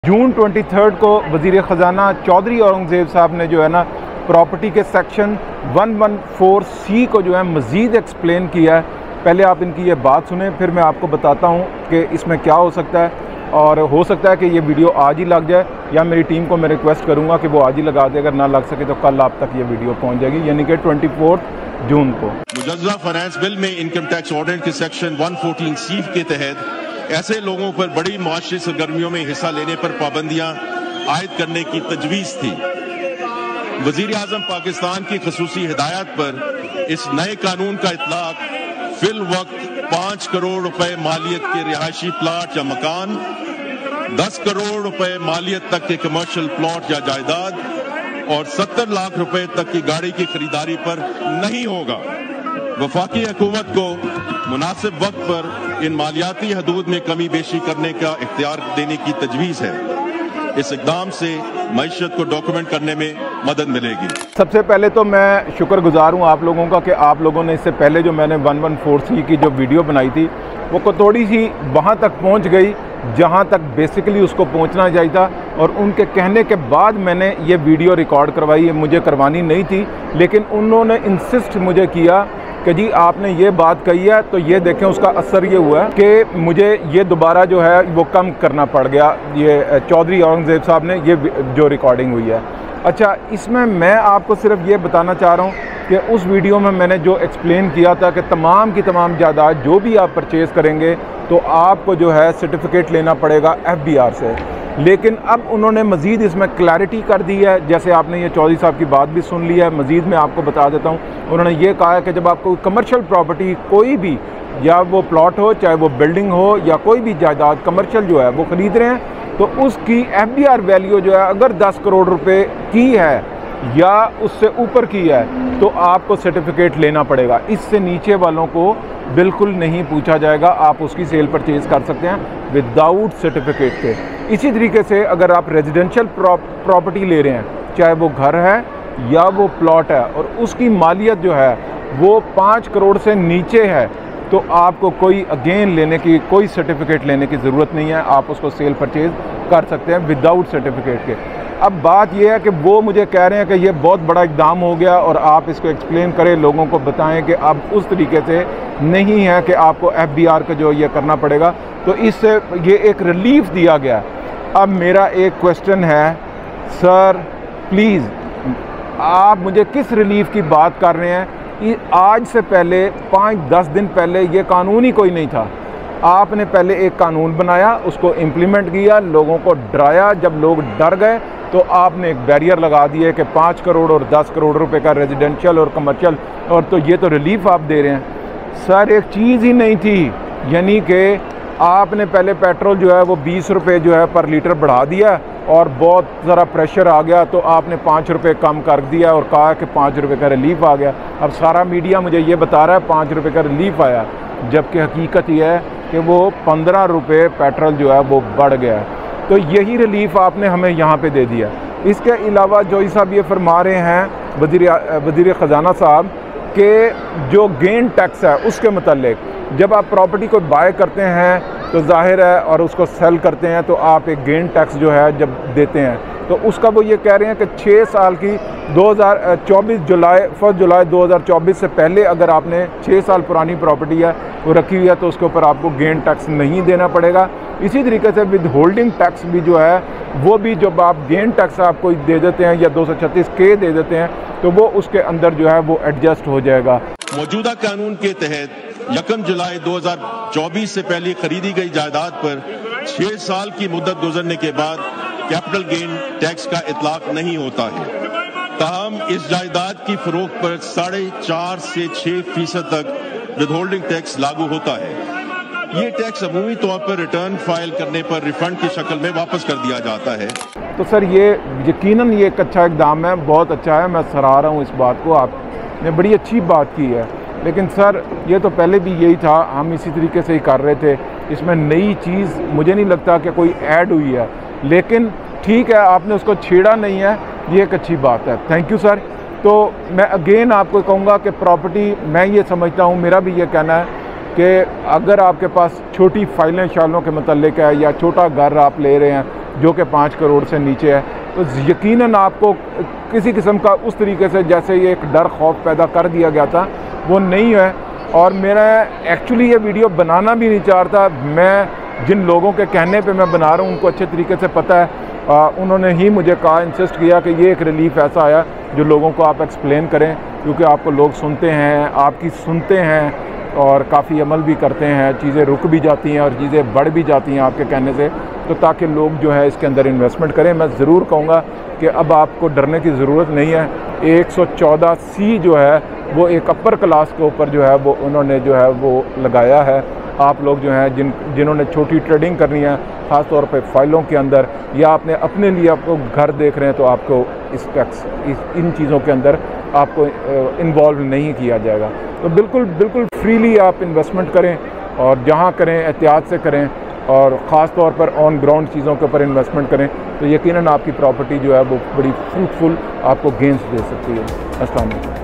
जून 23 को वज़ीर ख़जाना चौधरी औरंगज़ेब साहब ने जो है ना प्रॉपर्टी के सेक्शन 114C को जो है मज़ीद एक्सप्लेन किया है। पहले आप इनकी ये बात सुने, फिर मैं आपको बताता हूँ कि इसमें क्या हो सकता है। और हो सकता है कि ये वीडियो आज ही लग जाए, या मेरी टीम को मैं रिक्वेस्ट करूँगा कि वो आज ही लगा दे। अगर ना लग सके तो कल आप तक ये वीडियो पहुँच जाएगी, यानी कि 24 जून को। मुजज़्ज़ा फाइनेंस बिल में इनकम टैक्स ऑर्डिनेंस के सेक्शन 114C के तहत ऐसे लोगों पर बड़ी मुआशरी सरगर्मियों में हिस्सा लेने पर पाबंदियां आयद करने की तजवीज़ थी। वज़ीर आज़म पाकिस्तान की खसूसी हिदायत पर इस नए कानून का इतलाक फिल वक्त 5 करोड़ रुपए मालियत के रिहायशी प्लाट या मकान, 10 करोड़ रुपए मालियत तक के कमर्शियल प्लॉट या जायदाद और 70 लाख रुपए तक की गाड़ी की खरीदारी पर नहीं होगा। वफाकी हुकूमत को मुनासिब वक्त पर इन मालियाती हदूद में कमी बेशी करने का इख्तियार देने की तजवीज़ है। इस इक़दाम से मईशत को डॉक्यूमेंट करने में मदद मिलेगी। सबसे पहले तो मैं शुक्रगुजार हूँ आप लोगों का कि आप लोगों ने इससे पहले जो मैंने 114C की जो वीडियो बनाई थी वो थोड़ी सी वहाँ तक पहुँच गई जहाँ तक बेसिकली उसको पहुँचना चाहिए था, और उनके कहने के बाद मैंने ये वीडियो रिकॉर्ड करवाई है। मुझे करवानी नहीं थी, लेकिन उन्होंने इंसिस्ट मुझे किया कि जी आपने ये बात कही है, तो ये देखें उसका असर ये हुआ है कि मुझे ये दोबारा जो है वो कम करना पड़ गया। ये चौधरी औरंगज़ेब साहब ने ये जो रिकॉर्डिंग हुई है। अच्छा, इसमें मैं आपको सिर्फ ये बताना चाह रहा हूँ कि उस वीडियो में मैंने जो एक्सप्लेन किया था कि तमाम की तमाम जायदाद जो भी आप परचेज़ करेंगे तो आपको जो है सर्टिफिकेट लेना पड़ेगा FBR से। लेकिन अब उन्होंने मज़ीद इसमें क्लैरिटी कर दी है। जैसे आपने ये चौधरी साहब की बात भी सुन ली है, मज़ीद मैं आपको बता देता हूँ। उन्होंने ये कहा है कि जब आपको कमर्शियल प्रॉपर्टी कोई भी, या वो प्लॉट हो, चाहे वो बिल्डिंग हो, या कोई भी जायदाद कमर्शियल जो है वो ख़रीद रहे हैं, तो उसकी FBR वैल्यू जो है अगर 10 करोड़ रुपए की है या उससे ऊपर की है तो आपको सर्टिफिकेट लेना पड़ेगा। इससे नीचे वालों को बिल्कुल नहीं पूछा जाएगा, आप उसकी सेल परचेज़ कर सकते हैं विदाउट सर्टिफिकेट के। इसी तरीके से अगर आप रेजिडेंशियल प्रॉपर्टी ले रहे हैं, चाहे वो घर है या वो प्लॉट है, और उसकी मालियत जो है वो 5 करोड़ से नीचे है, तो आपको कोई अगेन लेने की, कोई सर्टिफिकेट लेने की ज़रूरत नहीं है। आप उसको सेल परचेज़ कर सकते हैं विदाउट सर्टिफिकेट के। अब बात यह है कि वो मुझे कह रहे हैं कि ये बहुत बड़ा इक़दाम हो गया और आप इसको एक्सप्लेन करें, लोगों को बताएं कि अब उस तरीके से नहीं है कि आपको FBR का जो ये करना पड़ेगा, तो इससे ये एक रिलीफ दिया गया। अब मेरा एक क्वेश्चन है, सर प्लीज़ आप मुझे किस रिलीफ की बात कर रहे हैं? आज से पहले 5-10 दिन पहले ये कानून ही कोई नहीं था। आपने पहले एक कानून बनाया, उसको इम्प्लीमेंट किया, लोगों को डराया। जब लोग डर गए तो आपने एक बैरियर लगा दिए कि 5 करोड़ और 10 करोड़ रुपए का रेजिडेंशियल और कमर्शियल, और तो ये तो रिलीफ आप दे रहे हैं। सर एक चीज़ ही नहीं थी, यानी कि आपने पहले पेट्रोल जो है वो 20 रुपये जो है पर लीटर बढ़ा दिया, और बहुत ज़रा प्रेशर आ गया तो आपने 5 रुपये कम कर दिया और कहा कि 5 रुपये का रिलीफ आ गया। अब सारा मीडिया मुझे ये बता रहा है 5 रुपये का रिलीफ आया, जबकि हकीकत यह है कि वो 15 रुपये पेट्रोल जो है वो बढ़ गया है। तो यही रिलीफ आपने हमें यहाँ पे दे दिया। इसके अलावा जोई साहब ये फरमा रहे हैं, वज़ीर ख़जाना साहब, कि जो गेन टैक्स है उसके मतलब जब आप प्रॉपर्टी को बाय करते हैं तो जाहिर है, और उसको सेल करते हैं तो आप एक गेन टैक्स जो है जब देते हैं, तो उसका वो ये कह रहे हैं कि 6 साल की 1 जुलाई 2024 से पहले अगर आपने 6 साल पुरानी प्रॉपर्टी है वो रखी हुई है तो उसके ऊपर आपको गेन टैक्स नहीं देना पड़ेगा। इसी तरीके से विद होल्डिंग टैक्स भी जो है वो भी, जब आप गेन टैक्स आपको दे देते हैं या 236K दे देते हैं, तो वो उसके अंदर जो है वो एडजस्ट हो जाएगा। मौजूदा कानून के तहत 1 जुलाई 2024 से पहले खरीदी गई जायदाद पर 6 साल की मुद्दत गुजरने के बाद कैपिटल गेन टैक्स का इतलाक नहीं होता है। ताहम इस जायदाद की फरोख्त पर 4.5 से 6% तक विदहोल्डिंग टैक्स लागू होता है। ये टैक्स अमूमी तौर पर रिटर्न फाइल करने पर रिफंड की शक्ल में वापस कर दिया जाता है। तो सर ये यकीनन ये एक अच्छा इक़दाम है, बहुत अच्छा है, मैं सराह रहा हूँ इस बात को, आपने बड़ी अच्छी बात की है। लेकिन सर ये तो पहले भी यही था, हम इसी तरीके से ही कर रहे थे, इसमें नई चीज़ मुझे नहीं लगता कि कोई ऐड हुई है। लेकिन ठीक है, आपने उसको छेड़ा नहीं है, ये एक अच्छी बात है। Thank you sir. तो मैं अगेन आपको कहूँगा कि प्रॉपर्टी, मैं ये समझता हूँ, मेरा भी ये कहना है कि अगर आपके पास छोटी फाइलें शालों के मतलब है या छोटा घर आप ले रहे हैं जो कि 5 करोड़ से नीचे है, तो यकीनन आपको किसी किस्म का उस तरीके से जैसे ये एक डर खौफ पैदा कर दिया गया था वो नहीं है। और मेरा एक्चुअली ये वीडियो बनाना भी नहीं चाहता, मैं जिन लोगों के कहने पे मैं बना रहा हूँ उनको अच्छे तरीके से पता है, उन्होंने ही मुझे कहा, इंसिस्ट किया कि ये एक रिलीफ ऐसा आया जो लोगों को आप एक्सप्लेन करें, क्योंकि आपको लोग सुनते हैं, आपकी सुनते हैं और काफ़ी अमल भी करते हैं, चीज़ें रुक भी जाती हैं और चीज़ें बढ़ भी जाती हैं आपके कहने से, तो ताकि लोग जो है इसके अंदर इन्वेस्टमेंट करें। मैं ज़रूर कहूँगा कि अब आपको डरने की ज़रूरत नहीं है। 114C जो है वो एक अपर क्लास के ऊपर जो है वो उन्होंने जो है वो लगाया है। आप लोग जो हैं जिन्होंने छोटी ट्रेडिंग करनी है, ख़ास तौर पे फाइलों के अंदर, या आपने अपने लिए आपको घर देख रहे हैं, तो आपको इन चीज़ों के अंदर आपको इन्वॉल्व नहीं किया जाएगा। तो बिल्कुल फ्रीली आप इन्वेस्टमेंट करें और जहाँ करें एहतियात से करें और ख़ास तौर पर ऑन ग्राउंड चीज़ों के ऊपर इन्वेस्टमेंट करें, तो यकीनन आपकी प्रॉपर्टी जो है वो बड़ी फ्रूटफुल आपको गेंस दे सकती है। अस्सलाम वालेकुम।